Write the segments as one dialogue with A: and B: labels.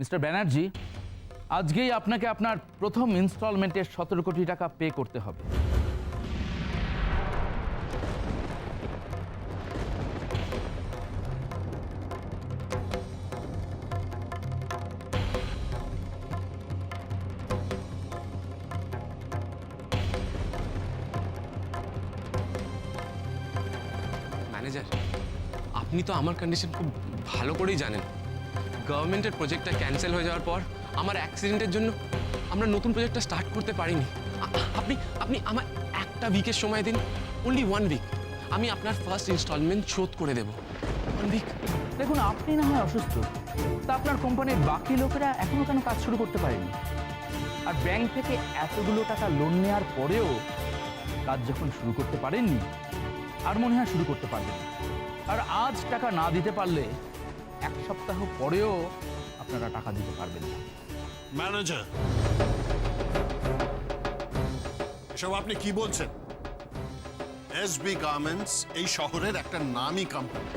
A: Mister Banerjee, আজকেই আপনাকে আপনার প্রথম ইনস্টলমেন্টের 17 কোটি টাকা পে করতে হবে।
B: ম্যানেজার, আপনি তো আমার কন্ডিশন খুব ভালো করেই জানেন। গভর্নমেন্টের প্রজেক্টটা ক্যান্সেল হয়ে যাওয়ার পর আমার অ্যাক্সিডেন্টের জন্য আমরা নতুন প্রজেক্টটা স্টার্ট করতে পারিনি। আপনি আপনি আমার একটা উইকের সময় দিন, অনলি 1 উইক। আমি আপনার ফার্স্ট ইনস্টলমেন্ট শোধ করে দেব। 1 উইক।
A: দেখুন, আপনি না হয় অসুস্থ, তা আপনার কোম্পানির বাকি লোকেরা এখনো কেন কাজ শুরু করতে পারেনি? আর ব্যাংক থেকে এতগুলো টাকা লোন নেওয়ার পরেও কাজ যখন শুরু করতে পারেননি, আর মনে হয় শুরু করতে পারবেন না। আর আজ টাকা না দিতে পারলে 1 সপ্তাহ পরেও আপনারা টাকা দিতে পারবেন না।
C: ম্যানেজার, এসব আপনি কি বলছেন? এসবি গার্মেন্টস এই শহরের একটা নামী কোম্পানি।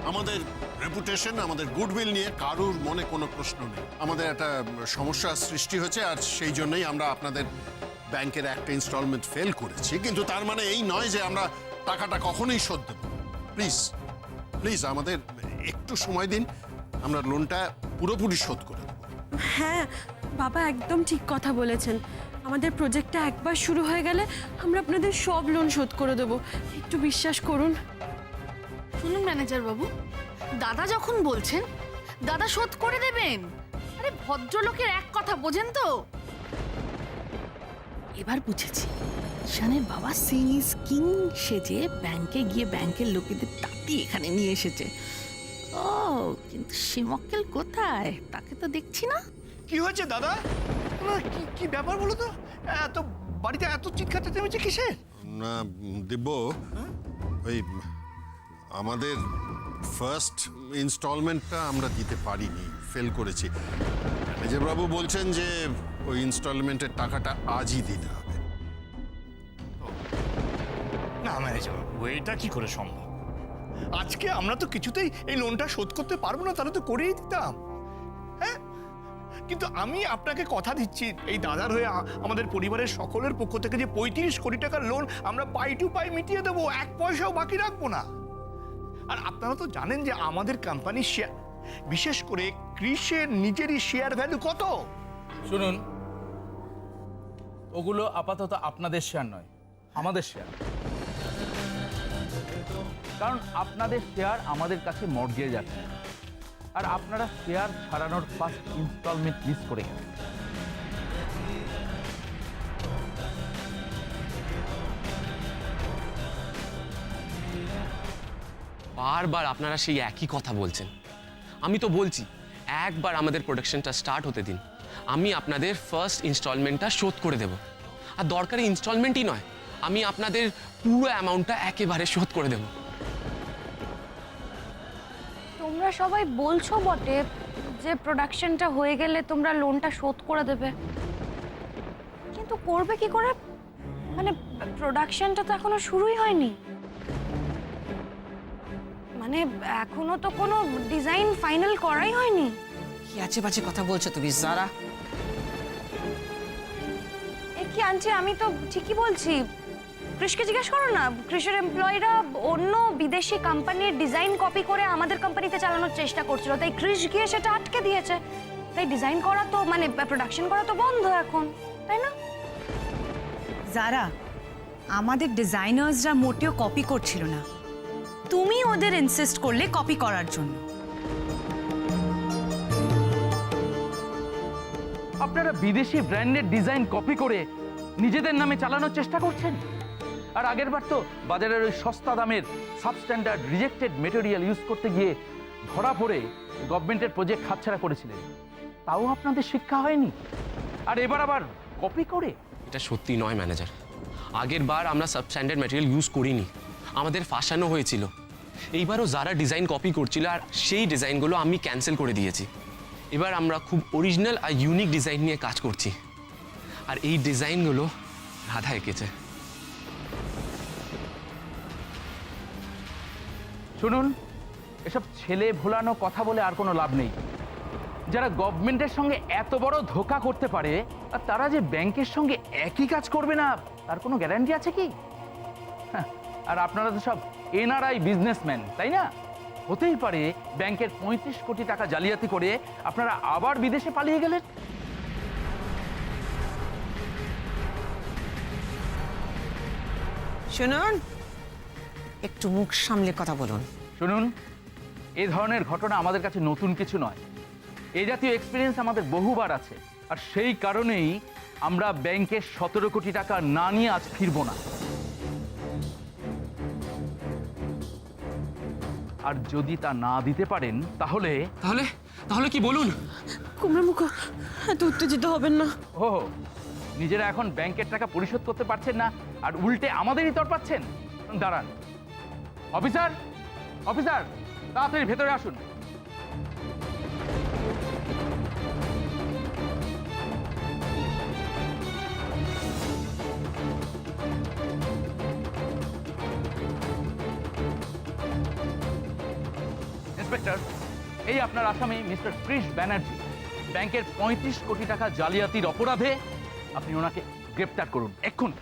C: আমাদের রেপুটেশন, আমাদের গুডউইল নিয়ে কারুর মনে কোনো প্রশ্ন নেই। আমাদের একটা সমস্যা সৃষ্টি হয়েছে, আর সেই জন্যই আমরা আপনাদের ব্যাংকের একটা ইনস্টলমেন্ট ফেল করেছি। কিন্তু তার মানে এই নয় যে আমরা টাকাটা কখনোই শোধ দেব। প্লিজ প্লিজ আমাদের একটু সময় দিন, আমরা লোনটা পুরোপুরি শোধ করে দেব।
D: হ্যাঁ বাবা, একদম ঠিক কথা বলেছেন। আমাদের প্রজেক্টটা একবার শুরু হয়ে গেলে আমরা আপনাদের সব লোন শোধ করে দেবো, একটু বিশ্বাস করুন।
E: শুনুন ম্যানেজার বাবু, দাদা যখন বলছেন দাদা শোধ করে দেবেন, আরে ভদ্রলোকের এক কথা বোঝেন তো। এবার বুঝেছি, ঈশানের বাবা সিনিস কিং সেজে ব্যাংকে গিয়ে ব্যাংকের লোকেদের তাড়িয়ে এখানে নিয়ে এসেছে। ও, কিন্তু সে মক্কেল কোথায়? তাকে তো দেখছি না।
F: কি হয়েছে দাদা? কি কি ব্যাপার বলো তো? এত বাড়িতে এত চিৎকার চেঁচামেচি কিসের?
C: না দিব্য, ওই আমাদের ফার্স্ট ইনস্টলমেন্টটা আমরা দিতে পারিনি, ফেল করেছি। ম্যানেজারবাবু বলছেন যে ওই ইনস্টলমেন্টের টাকাটা আজই দিতে হবে।
F: না ম্যানেজার বাবু, এটা কি করে সম্ভব? আজকে আমরা তো কিছুতেই এই লোনটা শোধ করতে পারবো না, তাহলে তো করেই দিতাম। হ্যাঁ, কিন্তু আমি আপনাকে কথা দিচ্ছি, এই দাদার হয়ে আমাদের পরিবারের সকলের পক্ষ থেকে যে 35 কোটি টাকার লোন আমরা পাই টু পাই মিটিয়ে দেবো, 1 পয়সাও বাকি রাখবো না। আর আপনারা তো জানেন যে আমাদের কোম্পানির শেয়ার, বিশেষ করে ক্রিসের নিজেরই শেয়ার ভ্যালু কত।
A: শুনুন, ওগুলো আপাতত আপনাদের শেয়ার নয়, আমাদের শেয়ার। কারণ আপনাদের শেয়ার আমাদের কাছে মর্গেজ আছে, আর আপনারা শেয়ার ছাড়ানোর ফার্স্ট ইনস্টলমেন্ট মিস করে গেছেন।
B: বারবার আপনারা সেই একই কথা বলছেন। আমি তো বলছি একবার আমাদের প্রোডাকশনটা স্টার্ট হতে দিন, আমি আপনাদের ফার্স্ট ইনস্টলমেন্টটা শোধ করে দেব। আর দরকারি ইনস্টলমেন্টই নয়, আমি আপনাদের পুরো অ্যামাউন্টটা একেবারে শোধ করে দেব।
G: তোমরা সবাই বলছো বটে যে প্রোডাকশনটা হয়ে গেলে তোমরা লোনটা শোধ করে দেবে, কিন্তু করবে কি করে? মানে প্রোডাকশনটা তো এখনো শুরুই হয়নি, মানে এখনো তো কোনো ডিজাইন ফাইনাল করাই হয়নি।
H: কি আছে বাজে কথা বলছো তুমি যারা?
G: এ কি আনছি, আমি তো ঠিকই বলছি। কৃষকে জিজ্ঞেস করো না, কৃষের এমপ্লয়িরা অন্য বিদেশি কোম্পানির ডিজাইন কপি করে আমাদের কোম্পানিতে চালানোর চেষ্টা করছিল, তাই কৃষ গিয়ে সেটা আটকে দিয়েছে। তাই ডিজাইন করা তো মানে প্রোডাকশন করা তো বন্ধ এখন, তাই না?
I: যারা আমাদের ডিজাইনার্সরা মোটেও কপি করছিল না, তুমি ওদের ইনসিস্ট করলে কপি করার জন্য।
A: আপনারা বিদেশি ব্র্যান্ডের ডিজাইন কপি করে নিজেদের নামে চালানোর চেষ্টা করছেন। আর আগের বার তো বাজারের ওই সস্তা দামের সাবস্ট্যান্ডার্ড রিজেক্টেড মেটেরিয়াল ইউজ করতে গিয়ে ধরা পড়ে গভর্নমেন্টের প্রজেক্ট হাতছাড়া করেছিলেন, তাও আপনাদের শিক্ষা হয়নি। আর এবার আবার কপি করে?
B: এটা সত্যি নয় ম্যানেজার, আগের বার আমরা সাবস্ট্যান্ডার্ড ম্যাটেরিয়াল ইউজ করিনি, আমাদের ফাঁসানো হয়েছিল। এইবারও যারা ডিজাইন কপি করছিল আর সেই ডিজাইনগুলো আমি ক্যান্সেল করে দিয়েছি। এবার আমরা খুব অরিজিনাল আর ইউনিক ডিজাইন নিয়ে কাজ করছি, আর এই ডিজাইনগুলো রাধা এঁকেছে।
A: শুনুন, এসব ছেলে ভোলানো কথা বলে আর কোনো লাভ নেই। যারা গভর্নমেন্টের সঙ্গে এত বড় ধোঁকা করতে পারে আর তারা যে ব্যাংকের সঙ্গে একই কাজ করবে না তার কোনো গ্যারান্টি আছে কি? হ্যাঁ, আর আপনারা তো সব এনআরআই বিজনেসম্যান, তাই না? হতেই পারে ব্যাংকের 35 কোটি টাকা জালিয়াতি করে আপনারা আবার বিদেশে পালিয়ে গেলেন।
H: শুনুন, একটু মুখ সামলে কথা বলুন।
A: শুনুন, এই ধরনের ঘটনা আমাদের কাছে নতুন কিছু নয়। এই জাতীয় এক্সপিরিয়েন্স আমাদের বহুবার আছে, আর সেই কারণেই আমরা ব্যাংকের 17 কোটি টাকা না নিয়ে আজ ফিরব না। আর যদি তা না দিতে পারেন তাহলে
B: তাহলে তাহলে কি বলুন?
D: কুমড়ামুখো, এত উত্তেজিত হবেন না।
A: ও, নিজেরা এখন ব্যাংকের টাকা পরিশোধ করতে পারছেন না আর উল্টে আমাদেরই তরপাচ্ছেন? দাঁড়ান। অফিসার, অফিসার, তাড়াতাড়ি ভেতরে আসুন। ইন্সপেক্টর, এই আপনার আসামি মিস্টার ক্রিশ ব্যানার্জি। ব্যাংকের 35 কোটি টাকা জালিয়াতির অপরাধে আপনি ওনাকে গ্রেপ্তার করুন এক্ষুনি।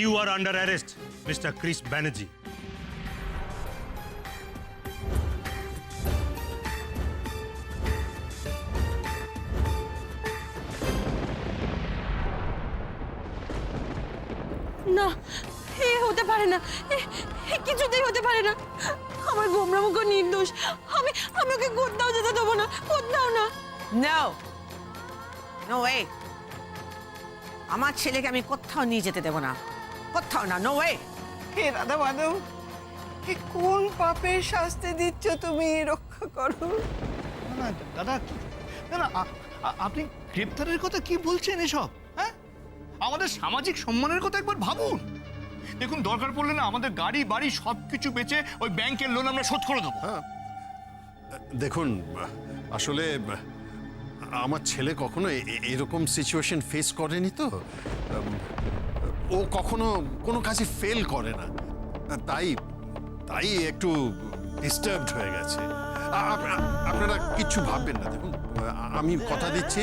J: You are under arrest, Mr. Chris Banerjee.
D: না, এ হতে পারে না, এ কিছুতেই হতে পারে না। আমার গোমরামুখো নির্দোষ। আমি ওকে কোথাও যেতে দেবো না, কোথাও না।
H: No, no way. আমার ছেলেকে আমি কোথাও নিয়ে যেতে দেবো না, কোথাও না, নো ওয়ে।
E: হে রাধা মাধব, এ কোন পাপের শাস্তি দিচ্ছ তুমি? রক্ষা করো।
F: না, দাদা, না না, আপনি গ্রেপ্তারের কথা কি বলছেন এসব? হ্যাঁ, আমাদের সামাজিক সম্মানের কথা একবার ভাবুন। দেখুন, দরকার পড়লে না আমাদের গাড়ি বাড়ি সবকিছু বেচে ওই ব্যাংকের লোন আমরা শোধ করে দেবো।
C: দেখুন, আসলে আমার ছেলে কখনো এরকম সিচুয়েশন ফেস করেনি, তো ও কখনো কোনো কাজে ফেল করে না, তাই তাই একটু ডিস্টার্বড হয়ে গেছে। আপনারা কিচ্ছু ভাববেন না। দেখুন, আমি কথা দিচ্ছি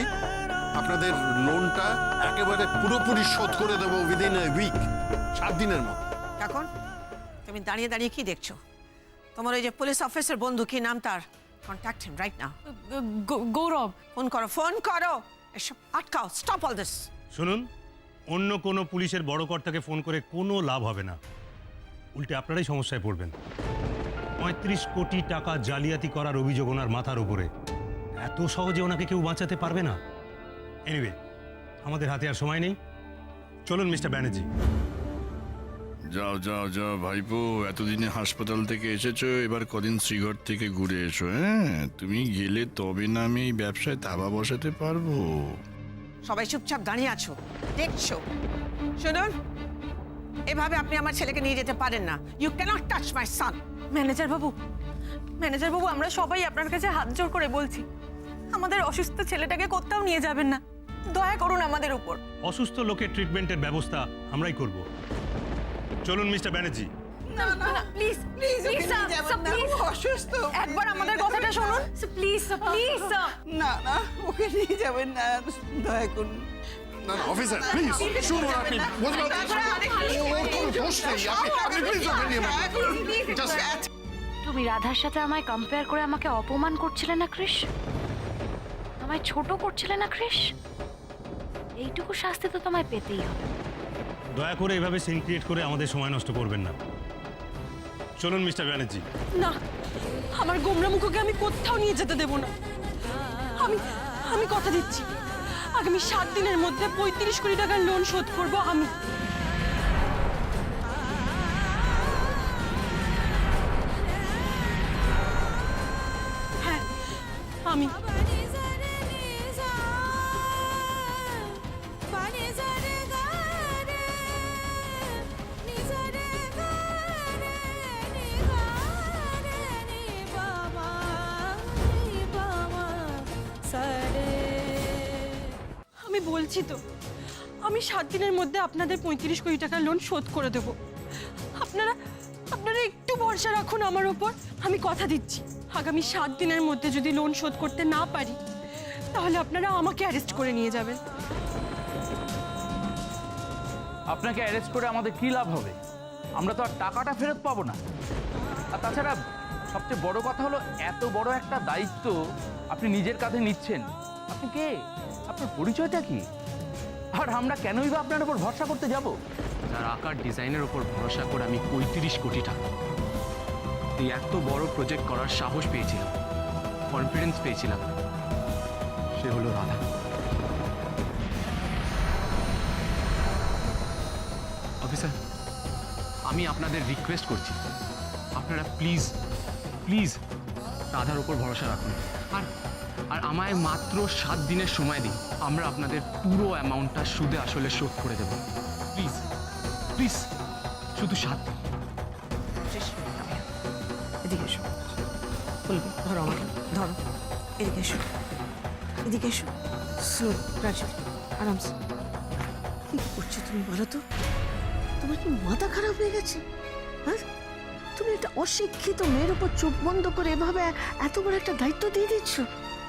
C: আপনাদের লোনটা একেবারে পুরোপুরি শোধ করে দেবো উইদিন এ উইক, 7 দিনের মধ্যে।
H: এখন তুমি দাঁড়িয়ে দাঁড়িয়ে কি দেখছো? তোমার ওই যে পুলিশ অফিসার বন্ধু, কি নাম তার? কন্ট্যাক্ট হিম রাইট নাও।
D: গৌরব,
H: ফোন করো, ফোন করো। এসব আটকাও, স্টপ অল দিস।
J: শুনুন, অন্য কোনো পুলিশের বড় কর্তাকে ফোন করে কোনো লাভ হবে না, উল্টে আপনারাই সমস্যায় পড়বেন। 35 কোটি টাকা জালিয়াতি করার অভিযোগ ওনার মাথার উপরে। এত সহজে ওনাকে কেউ বাঁচাতে পারবে না। এনিওয়ে, আমাদের হাতে আর সময় নেই, চলুন মিস্টার ব্যানার্জি।
K: যাও যাও যাও ভাইপো, এতদিনে হাসপাতাল থেকে এসেছো, এবার কদিন শ্রীঘর থেকে ঘুরে এসো। হ্যাঁ, তুমি গেলে তবে না আমি এই ব্যবসায় থাবা বসাতে পারবো।
H: সবাই চুপচাপ দাঁড়িয়ে আছো, দেখছো? শুনুন, এভাবে আপনি আমার ছেলেকে নিয়ে যেতে পারেন না। You can't touch my son.
D: Manager বাবু, ম্যানেজার বাবু, আমরা সবাই আপনার কাছে হাত জোড় করে বলছি, আমাদের অসুস্থ ছেলেটাকে কোথাও নিয়ে যাবেন না। দয়া করুন আমাদের উপর।
J: অসুস্থ লোকের ট্রিটমেন্টের ব্যবস্থা আমরাই করব। চলুন মিস্টার ব্যানার্জি।
D: না না, প্লিজ প্লিজ প্লিজ,
E: অসুস্থ।
D: একবার আমাদের কথাটা শুনুন প্লিজ, প্লিজ।
E: না না, ওকে নিয়ে যাবেন না, দয়া করুন।
C: না না অফিসার, প্লিজ শুনুন, আপনি বলতে ওর কোনো দোষ নেই, আপনি প্লিজ ওকে নিয়ে যান।
G: তুমি রাধার সাথে আমায় কম্পেয়ার করে আমাকে অপমান করছিলে না কৃষ? আমায় ছোট করছিলে না কৃষ? এইটুকু শাস্তি তো তোমায় পেতেই হবে।
J: দয়া করে এভাবে সিন ক্রিয়েট করে আমাদের সময় নষ্ট করবেন না। চলুন মিস্টার ব্যানার্জি।
D: না, আমার গোমরামুখোকে আমি কোথাও নিয়ে যেতে দেব না। আমি কথা দিচ্ছি, আগামী 7 দিনের মধ্যে 35 কোটি টাকার লোন শোধ করব আমি। হ্যাঁ, আমি। আমি আমি বলছি তো, আমি 7 দিনের মধ্যে আপনাদের 35 কোটি টাকার লোন শোধ করে দেব। আপনারা আপনারা একটু ভরসা রাখুন আমার উপর। আমি কথা দিচ্ছি, আগামী 7 দিনের মধ্যে যদি লোন শোধ করতে না পারি, তাহলে আপনারা আমাকে অ্যারেস্ট করে নিয়ে যাবেন।
A: আপনাকে অ্যারেস্ট করে আমাদের কী লাভ হবে? আমরা তো আর টাকাটা ফেরত পাবো না। আর তাছাড়া সবচেয়ে বড় কথা হলো, এত বড় একটা দায়িত্ব আপনি নিজের কাঁধে নিচ্ছেন। আপনি কে? আপনার পরিচয়টা কি? আর আমরা কেনই বা আপনার উপর ভরসা করতে যাব?
B: তার আকার ডিজাইনের ওপর ভরসা করে আমি 35 কোটি টাকা এই এত বড় প্রজেক্ট করার সাহস পেয়েছিলাম, কনফিডেন্স পেয়েছিলাম। সে হলো রাধা। অফিসার, আমি আপনাদের রিকোয়েস্ট করছি, আপনারা প্লিজ প্লিজ রাধার ওপর ভরসা রাখুন। আর আর আমায় মাত্র 7 দিনের সময় দিন, আমরা আপনাদের পুরো অ্যামাউন্টটা সুদে আসলে শোধ করে দেব। প্লিজ প্লিজ, শুধু 7 দিন।
H: এদিকে এসো, বলবি ধরো আমাকে, ধরো, এদিকে এসো, এদিকে এসো। স্লো, গ্রাজুয়ালি, আরামসে। কি করছো তুমি বলো তো? তোমার কি মাথা খারাপ হয়ে গেছে? হ্যাঁ, তুমি একটা অশিক্ষিত মেয়ের উপর চোখ বন্ধ করে এভাবে এত বড় একটা দায়িত্ব দিয়ে দিচ্ছ।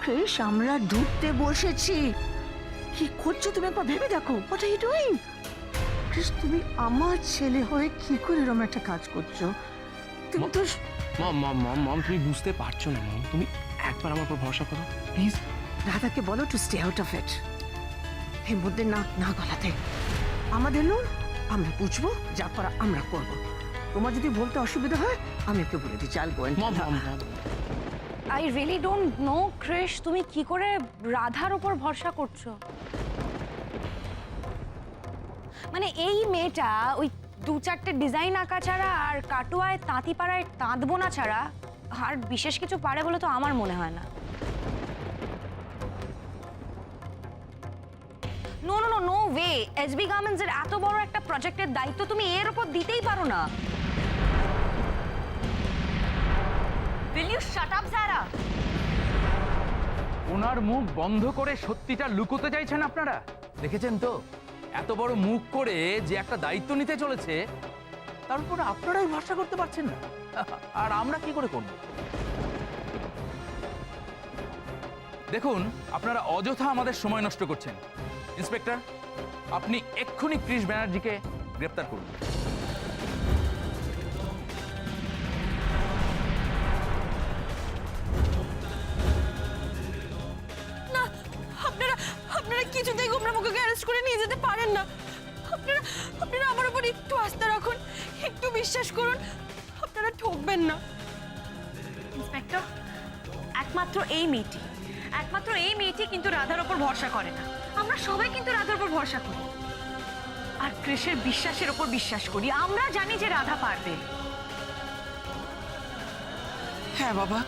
H: ক্রিস, আমরা ঢুকতে বসেছি। কি করছো তুমি একবার ভেবে দেখো। What are you doing? Chris, তুমি আমার ছেলে হয়ে কি করে এরকম একটা কাজ করছো? তুমি তো
B: মম, তুমি বুঝতে পারছো না মম। তুমি একবার আমার উপর ভরসা করো প্লিজ।
H: রাধাকে বলো to stay out of it. এর মধ্যে না না গলাতে। আমাদের লোন আমরা বুঝবো, যা করা আমরা করব। তোমার যদি বলতে অসুবিধা হয় আমি ওকে বলে দিচ্ছি। আল গো
B: mom,
G: I really don't know Krish, তুমি কি করে রাধার উপর ভরসা করছো? মানে এই মেয়েটা ওই 2-4টে ডিজাইন আঁকা ছাড়া আর কাটুয়ায় তাঁতি পাড়ায় তাঁত বোনা ছাড়া আর বিশেষ কিছু পারে বলে তো আমার মনে হয় না। No no no no way, SB garments এর এত বড় একটা প্রজেক্টের দায়িত্ব তুমি এর উপর দিতেই পারো না। Will you shut up, Zara?
A: ওনার মুখ বন্ধ করে সত্যিটা লুকোতে চাইছেন আপনারা। দেখেছেন তো, এত বড় মুখ করে যে একটা দায়িত্ব নিতে চলেছে, তার উপর আপনারাই ভরসা করতে পারছেন না। আর আমরা কি করে করব? দেখুন, আপনারা অযথা আমাদের সময় নষ্ট করছেন। ইন্সপেক্টর, আপনি এক্ষুনি ক্রিশ ব্যানার্জিকে গ্রেপ্তার করুন।
D: না, আপনারা আপনারা কিছুতেই গোমরামুখকে অ্যারেস্ট করে নিয়ে যেতে পারেন না। আপনারা আপনারা আমার উপর একটু আস্থা রাখুন, একটু বিশ্বাস করুন, আপনারা ঠকবেন না।
L: ইন্সপেক্টর, একমাত্র এই মেয়েটি কিন্তু রাধার উপর ভরসা করে না। আমরা সবাই কিন্তু রাধার উপর ভরসা করি আর কৃষের বিশ্বাসের উপর বিশ্বাস করি। আমরা জানি যে রাধা পারবে।
H: হ্যাঁ বাবা,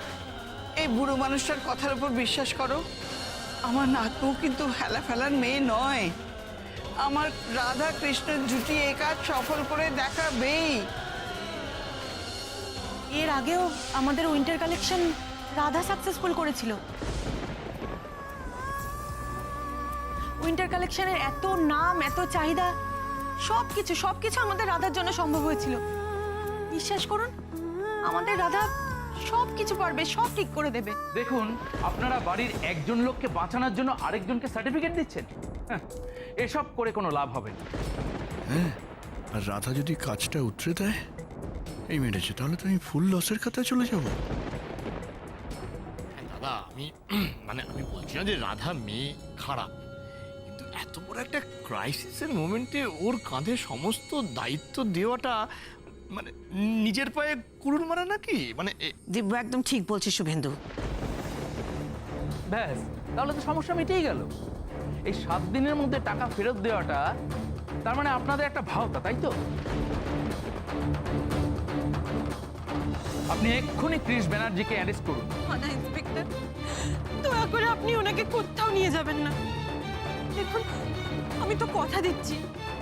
H: এই বুড়ো মানুষটার কথার উপর বিশ্বাস করো। আমার নাতু কিন্তু হেলা ফেলার মেয়ে নয়। আমার রাধা কৃষ্ণের জুটি এই কাজ সফল করে দেখাবেই।
D: এর আগেও আমাদের উইন্টার কালেকশন রাধা সাকসেসফুল করেছিল। উইন্টার কালেকশনের এত নাম, এত চাহিদা, সবকিছু আমাদের রাধার জন্য সম্ভব হয়েছিল। বিশ্বাস করুন, আমাদের রাধা সবকিছু পারবে, সব ঠিক করে দেবে।
A: দেখুন, আপনারা বাড়ির একজন লোককে বাঁচানোর জন্য আরেকজনকে সার্টিফিকেট দিচ্ছেন। এসব করে কোনো লাভ হবে না।
K: হ্যাঁ, আর রাধা যদি কাজটা উতরে দেয় এই মেরেছে, তাহলে তো আমি ফুল লসের খাতায় চলে যাব।
F: দাদা, আমি বলছি না যে রাধা মেয়ে খারাপ, কিন্তু এত বড় একটা ক্রাইসিসের মোমেন্টে ওর কাঁধে সমস্ত দায়িত্ব দেওয়াটা মানে নিজের পায়ে কুড়ুল মারা নাকি?
H: দিব্য একদম ঠিক বলছে শুভেন্দু।
A: ব্যাস, তাহলে তো সমস্যা মিটেই গেল। এই 7 দিনের মধ্যে টাকা ফেরত দেওয়াটা তার মানে আপনাদের একটা ভাওতা, তাই তো? আপনি এক্ষুনি ক্রিশ ব্যানার্জিকে অ্যারেস্ট করুন।
D: না ইন্সপেক্টর, দয়া করে আপনি ওনাকে কোথাও নিয়ে যাবেন না। দেখুন, আমি তো কথা দিচ্ছি,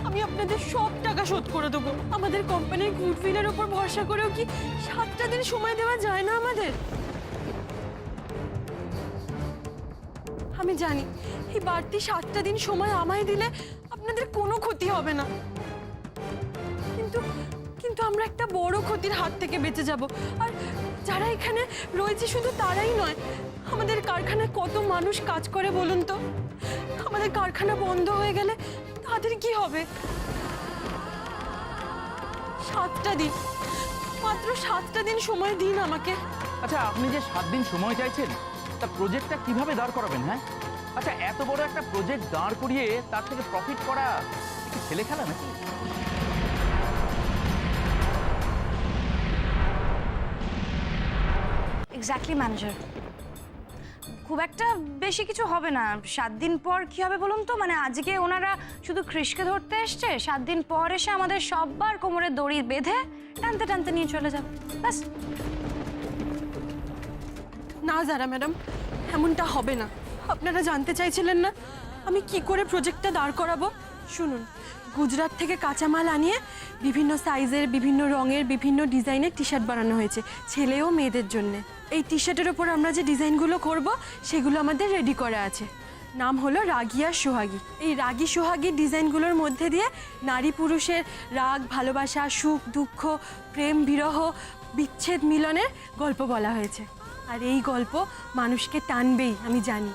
D: আমি আপনাদের সব টাকা শোধ করে দেবো। আমাদের কোম্পানির গুডউইলের উপর ভরসা করেও কি 7টা দিন সময় দেওয়া যায় না আমাদের? আমি জানি এই বাড়তি 7টা দিন সময় আমায় দিলে আপনাদের কোনো ক্ষতি হবে না, কিন্তু কিন্তু আমরা একটা বড় ক্ষতির হাত থেকে বেঁচে যাব। আর যারা এখানে রয়েছে শুধু তারাই নয়, আমাদের কারখানায় কত মানুষ কাজ করে বলুন তো? আমাদের কারখানা বন্ধ হয়ে গেলে তাদের কি হবে? 7টা দিন, মাত্র 7টা দিন সময় দিন আমাকে।
A: আচ্ছা, আপনি যে 7 দিন সময় চাইছেন, তা প্রজেক্টটা কিভাবে দাঁড় করাবেন? হ্যাঁ, আচ্ছা, এত বড় একটা প্রজেক্ট দাঁড় করিয়ে তার থেকে প্রফিট করা একটু ছেলে খেলা নাকি?
G: এক্স্যাক্টলি ম্যানেজার, খুব একটা বেশি কিছু হবে না। 7 দিন পর কি হবে বলুন তো? মানে আজকে ওনারা শুধু কৃষকে ধরতে এসছে, 7 দিন পর এসে আমাদের সববার কোমরে দড়ি বেঁধে টানতে টানতে নিয়ে চলে যাবে, ব্যাস।
D: না যারা ম্যাডাম, এমনটা হবে না। আপনারা জানতে চাইছিলেন না আমি কি করে প্রজেক্টটা দাঁড় করাবো? শুনুন, গুজরাট থেকে কাঁচামাল আনিয়ে বিভিন্ন সাইজের, বিভিন্ন রঙের, বিভিন্ন ডিজাইনের টি শার্ট বানানো হয়েছে ছেলে ও মেয়েদের জন্য। এই টি শার্টের ওপর আমরা যে ডিজাইনগুলো করব সেগুলো আমাদের রেডি করা আছে। নাম হলো রাগী আর সোহাগী। এই রাগী সোহাগীর ডিজাইনগুলোর মধ্যে দিয়ে নারী পুরুষের রাগ, ভালোবাসা, সুখ, দুঃখ, প্রেম, বিরহ, বিচ্ছেদ, মিলনের গল্প বলা হয়েছে। আর এই গল্প মানুষকে টানবেই, আমি জানি।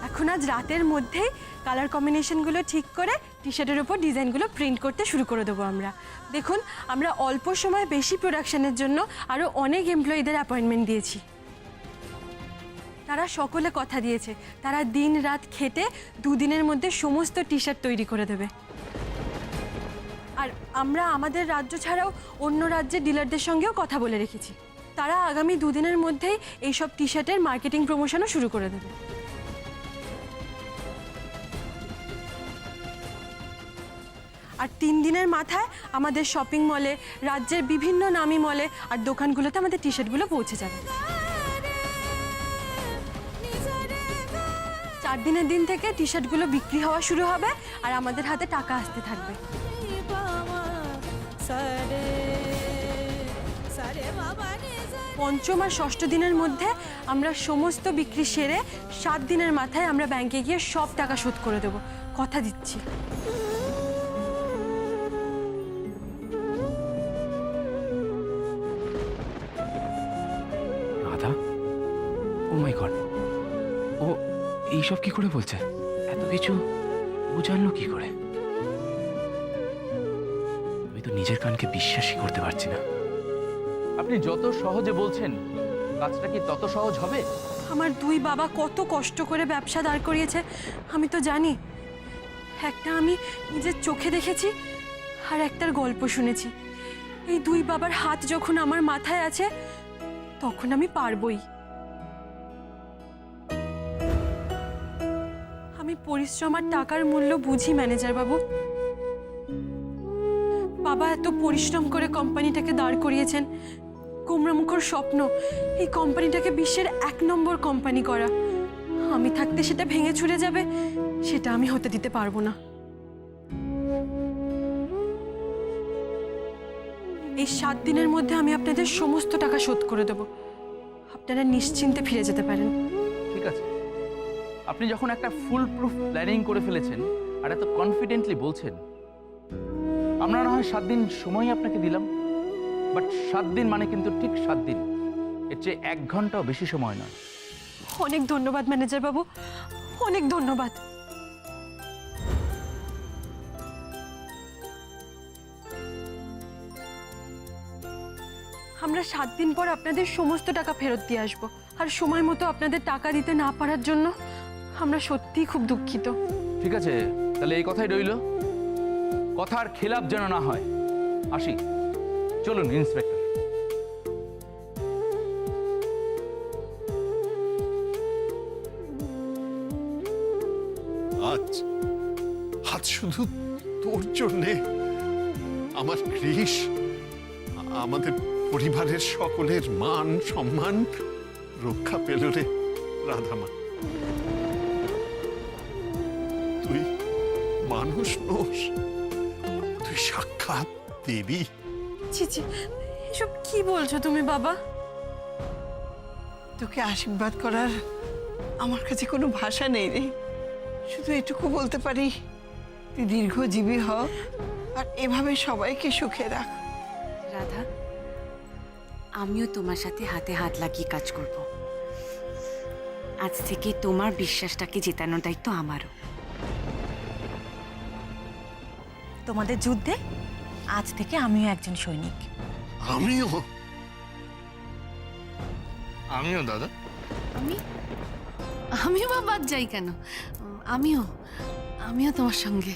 D: এখন আজ রাতের মধ্যেই কালার কম্বিনেশনগুলো ঠিক করে টি শার্টের ওপর ডিজাইনগুলো প্রিন্ট করতে শুরু করে দেবো আমরা। দেখুন, আমরা অল্প সময় বেশি প্রোডাকশনের জন্য আরও অনেক এমপ্লয়িদের অ্যাপয়েন্টমেন্ট দিয়েছি। তারা সকলে কথা দিয়েছে তারা দিন রাত খেটে 2 দিনের মধ্যে সমস্ত টি শার্ট তৈরি করে দেবে। আর আমরা আমাদের রাজ্য ছাড়াও অন্য রাজ্যের ডিলারদের সঙ্গেও কথা বলে রেখেছি। তারা আগামী 2 দিনের মধ্যেই এইসব টি শার্টের মার্কেটিং প্রমোশনও শুরু করে দেবে। আর 3 দিনের মাথায় আমাদের শপিং মলে, রাজ্যের বিভিন্ন নামী মলে আর দোকানগুলোতে আমাদের টি শার্টগুলো পৌঁছে যাবে। 4 দিনের দিন থেকে টি শার্টগুলো বিক্রি হওয়া শুরু হবে আর আমাদের হাতে টাকা আসতে থাকবে। 5ম আর 6ষ্ঠ দিনের মধ্যে আমরা সমস্ত বিক্রি সেরে 7 দিনের মাথায় আমরা ব্যাংকে গিয়ে সব টাকা শোধ করে দেব, কথা দিচ্ছি।
B: রাধা, ও মাই গড, ও এইসব কি করে বলছে? এত কিছু ও জানলো কি করে? আমি তো নিজের কানকে বিশ্বাসই করতে পারছি না।
A: আপনি যত সহজে বলছেন, কাজটা কি তত সহজ হবে?
D: আমার 2 বাবা কত কষ্ট করে ব্যবসা দাঁড় করিয়েছে আমি তো জানি। একটা আমি নিজের চোখে দেখেছি আর একটার গল্প শুনেছি। এই 2 বাবার হাত যখন আমার মাথায় আছে তখন আমি পারবই। আমি পরিশ্রম আর টাকার মূল্য বুঝি ম্যানেজার বাবু। বাবা এত পরিশ্রম করে কোম্পানিটাকে দাঁড় করিয়েছেন। গোমরামুখর স্বপ্ন এই কোম্পানিটাকে বিশ্বের 1 নম্বর কোম্পানি করা। আমি থাকতে সেটা ভেঙে ছুড়ে যাবে, সেটা আমি হতে দিতে পারবো না। এই 7 দিনের মধ্যে আমি আপনাদের সমস্ত টাকা শোধ করে দেব। আপনারা নিশ্চিন্তে ফিরে যেতে পারেন।
A: ঠিক আছে, আপনি যখন একটা ফুল প্রুফ প্ল্যানিং করে ফেলেছেন আর এত কনফিডেন্টলি বলছেন, আমরা না হয় 7 দিন সময় আপনাকে দিলাম, বাট 7 দিন মানে কিন্তু ঠিক 7 দিন, এর চেয়ে 1 ঘন্টাও বেশি সময় নয়।
D: অনেক ধন্যবাদ ম্যানেজার বাবু, অনেক ধন্যবাদ। আমরা 7 দিন পর আপনাদের সমস্ত টাকা ফেরত দিয়ে আসবো। আর সময় মতো আপনাদের টাকা দিতে না পারার জন্য আমরা সত্যিই খুব দুঃখিত।
A: ঠিক আছে, তাহলে এই কথাই রইল, কথার খেলাপ যেন না হয়। আসি, চলুন ইন্সপেক্টর।
C: আজ আজ শুধু তোর জন্যে আমার কৃষ, আমাদের পরিবারের সকলের মান সম্মান রক্ষা পেল রে রাধামা। তুই মানুষ নোস, তুই সাক্ষাৎ দেবী।
D: ছি ছি, এসব কি বলছো তুমি বাবা?
H: তোকে আশীর্বাদ করার আমার কাছে কোনো ভাষা নেই রে। শুধু এটুকু বলতে পারি, তুই দীর্ঘজীবী হ আর এভাবে সবাইকে সুখে রাখ।
L: রাধা, আমিও তোমার সাথে হাতে হাত লাগিয়ে কাজ করব। আজ থেকে তোমার বিশ্বাসটাকে জেতানোর দায়িত্ব আমারও।
I: তোমাদের যুদ্ধে আজ থেকে আমিও একজন সৈনিক।
C: আমিও
K: আমিও দাদা।
E: আমিও বা বাদ যাই কেন? আমিও আমিও তোমার সঙ্গে